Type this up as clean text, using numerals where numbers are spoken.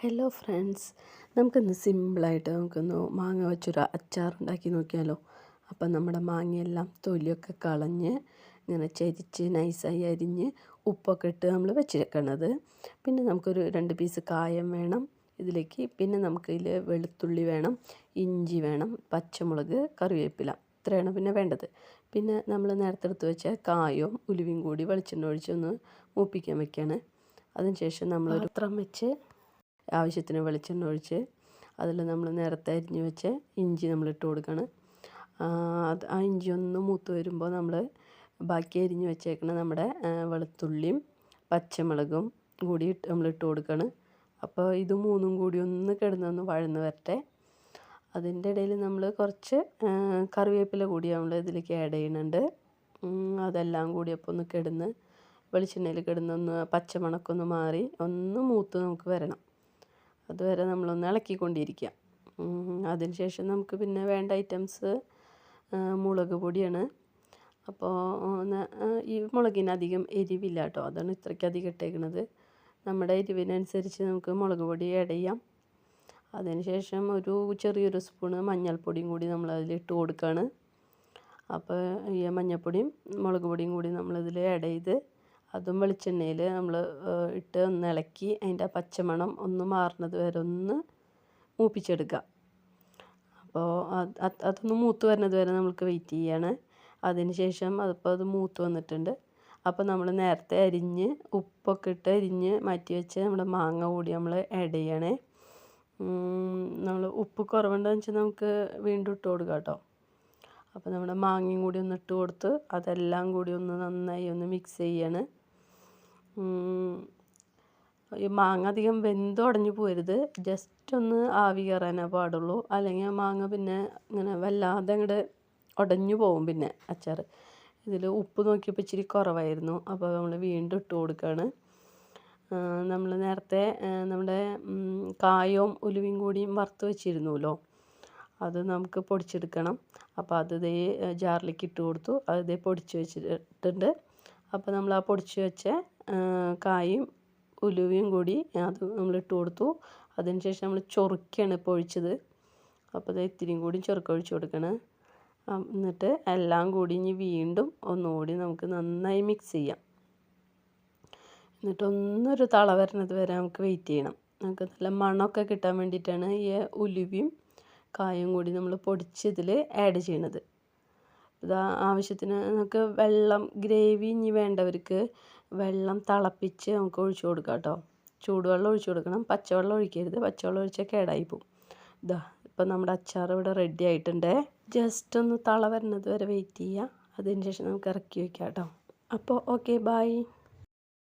Hello friends, നമുക്കിന്ന് സിമ്പിളായിട്ട് നമുക്കൊന്ന് മാങ്ങ വെച്ചൊരു അച്ചാറുണ്ടാക്കി നോക്കിയാലോ. അപ്പം നമ്മുടെ മാങ്ങയെല്ലാം തൊലിയൊക്കെ കളഞ്ഞ് ഇങ്ങനെ ചരിച്ച് നൈസായി അരിഞ്ഞ് ഉപ്പൊക്കെ ഇട്ട് നമ്മൾ വെച്ചേക്കണത്. പിന്നെ നമുക്കൊരു 2 പീസ് കായം വേണം ഇതിലേക്ക്. പിന്നെ നമുക്കിതിൽ വെളുത്തുള്ളി വേണം, ഇഞ്ചി വേണം, പച്ചമുളക്, കറിവേപ്പില, ഇത്രയാണ് പിന്നെ വേണ്ടത്. പിന്നെ നമ്മൾ നേരത്തെ എടുത്ത് വെച്ച കായവും ഉലുവയും കൂടി വെളിച്ചെണ്ണ ഒഴിച്ചൊന്ന് മൂപ്പിക്കാൻ വെക്കുകയാണ്. അതിനുശേഷം നമ്മളൊരു പാത്രം വെച്ച് ആവശ്യത്തിന് വെളിച്ചെണ്ണ ഒഴിച്ച് അതിൽ നമ്മൾ നേരത്തെ അരിഞ്ഞ് വെച്ച് ഇഞ്ചി നമ്മളിട്ട് കൊടുക്കണം. ആ ഇഞ്ചി ഒന്ന് മൂത്ത് വരുമ്പോൾ നമ്മൾ ബാക്കി അരിഞ്ഞ് വെച്ചേക്കണ നമ്മുടെ വെളുത്തുള്ളിയും പച്ചമുളകും കൂടി നമ്മളിട്ട് കൊടുക്കണം. അപ്പോൾ ഇത് മൂന്നും കൂടി ഒന്ന് കിടന്നൊന്ന് വഴന്ന് വരട്ടെ. അതിൻ്റെ ഇടയിൽ നമ്മൾ കുറച്ച് കറിവേപ്പില കൂടി നമ്മൾ ഇതിലേക്ക് ആഡ് ചെയ്യുന്നുണ്ട്. അതെല്ലാം കൂടി അപ്പോൾ ഒന്ന് കിടന്ന് വെളിച്ചെണ്ണയിൽ കിടന്നൊന്ന് പച്ചമണക്കൊന്ന് മാറി ഒന്ന് മൂത്ത് നമുക്ക് വരണം. അതുവരെ നമ്മളൊന്ന് ഇളക്കിക്കൊണ്ടിരിക്കുക. അതിനുശേഷം നമുക്ക് പിന്നെ വേണ്ട ഐറ്റംസ് മുളക് പൊടിയാണ്. അപ്പോൾ ഈ മുളകിന് അധികം എരിവില്ല കേട്ടോ, അതാണ് ഇത്രയ്ക്ക് അധികം ഇട്ടേക്കുന്നത്. നമ്മുടെ എരിവിനനുസരിച്ച് നമുക്ക് മുളക് പൊടി ആഡ് ചെയ്യാം. അതിനുശേഷം ഒരു ചെറിയൊരു സ്പൂണ് മഞ്ഞൾപ്പൊടിയും കൂടി നമ്മൾ അതിലിട്ട് കൊടുക്കുകയാണ്. അപ്പോൾ ഈ മഞ്ഞൾപ്പൊടിയും മുളക് പൊടിയും കൂടി നമ്മളിതിൽ ആഡ് ചെയ്ത് അതും വെളിച്ചെണ്ണയിൽ നമ്മൾ ഇട്ട് ഒന്ന് ഇളക്കി അതിൻ്റെ പച്ചമണം ഒന്ന് മാറുന്നത് വരെ ഒന്ന് മൂപ്പിച്ചെടുക്കുക. അപ്പോൾ അതൊന്ന് മൂത്ത് വരുന്നത് വരെ നമുക്ക് വെയിറ്റ് ചെയ്യാണ്. അതിന് ശേഷം അത് മൂത്ത് വന്നിട്ടുണ്ട്. അപ്പോൾ നമ്മൾ നേരത്തെ അരിഞ്ഞ് ഉപ്പൊക്കെ ഇട്ട് അരിഞ്ഞ് മാറ്റി വെച്ച് നമ്മുടെ മാങ്ങ കൂടി നമ്മൾ ആഡ് ചെയ്യണേ. നമ്മൾ ഉപ്പ് കുറവുണ്ടെന്ന് വെച്ചാൽ നമുക്ക് വീണ്ടും ഇട്ട് കൊടുക്കാം കേട്ടോ. അപ്പോൾ നമ്മുടെ മാങ്ങയും കൂടി ഒന്ന് ഇട്ട് കൊടുത്ത് അതെല്ലാം കൂടി ഒന്ന് നന്നായി ഒന്ന് മിക്സ് ചെയ്യണം. ഈ മാങ്ങ അധികം വെന്തുടഞ്ഞു പോരുത്, ജസ്റ്റ് ഒന്ന് ആവി കയറാനേ പാടുള്ളൂ. അല്ലെങ്കിൽ മാങ്ങ പിന്നെ ഇങ്ങനെ വല്ലാതെ അങ്ങോട്ട് ഉടഞ്ഞു പോകും പിന്നെ അച്ചാർ. ഇതിൽ ഉപ്പ് നോക്കിയപ്പോൾ ഇച്ചിരി കുറവായിരുന്നു, അപ്പോൾ നമ്മൾ വീണ്ടും ഇട്ട് കൊടുക്കുകയാണ്. നമ്മൾ നേരത്തെ നമ്മുടെ കായവും ഉലുവയും കൂടിയും വറുത്ത് വെച്ചിരുന്നല്ലോ, അത് നമുക്ക് പൊടിച്ചെടുക്കണം. അപ്പോൾ അത് ദേ ജാറിലേക്ക് ഇട്ട് കൊടുത്തു. അത് ദേ പൊടിച്ച് വെച്ചിട്ടുണ്ട്. അപ്പോൾ നമ്മൾ ആ പൊടിച്ച് വെച്ച കായും ഉലുവയും കൂടി അത് നമ്മളിട്ട് കൊടുത്തു. അതിനുശേഷം നമ്മൾ ചൊറുക്കയാണ് ഇപ്പോൾ ഒഴിച്ചത്. അപ്പോൾ അത് ഇത്തിരിയും കൂടി ചൊറുക്ക ഒഴിച്ച് കൊടുക്കണം. എന്നിട്ട് എല്ലാം കൂടി ഇനി വീണ്ടും ഒന്നുകൂടി നമുക്ക് നന്നായി മിക്സ് ചെയ്യാം. എന്നിട്ട് ഒന്നൊരു തള വരുന്നത് വരെ നമുക്ക് വെയിറ്റ് ചെയ്യണം. നമുക്ക് നല്ല മണമൊക്കെ കിട്ടാൻ വേണ്ടിയിട്ടാണ് ഈ ഉലുവയും കായും കൂടി നമ്മൾ പൊടിച്ചതിൽ ആഡ് ചെയ്യണത്. ഇതാ ആവശ്യത്തിന് നമുക്ക് വെള്ളം ഗ്രേവി ഇനി വേണ്ടവർക്ക് വെള്ളം തിളപ്പിച്ച് നമുക്ക് ഒഴിച്ചു കൊടുക്കാം കേട്ടോ. ചൂടുവെള്ളം ഒഴിച്ചു കൊടുക്കണം, പച്ചവെള്ളം ഒഴിക്കരുത്. പച്ചവെള്ളം ഒഴിച്ചാൽ കേടായി പോവും. ഇതാ ഇപ്പം നമ്മുടെ അച്ചാർ ഇവിടെ റെഡി ആയിട്ടുണ്ട്. ജസ്റ്റ് ഒന്ന് തള വരുന്നത് വരെ വെയിറ്റ് ചെയ്യുക. അതിന് ശേഷം നമുക്ക് ഇറക്കി വയ്ക്കാം കേട്ടോ. അപ്പോൾ ഓക്കെ, ബൈ.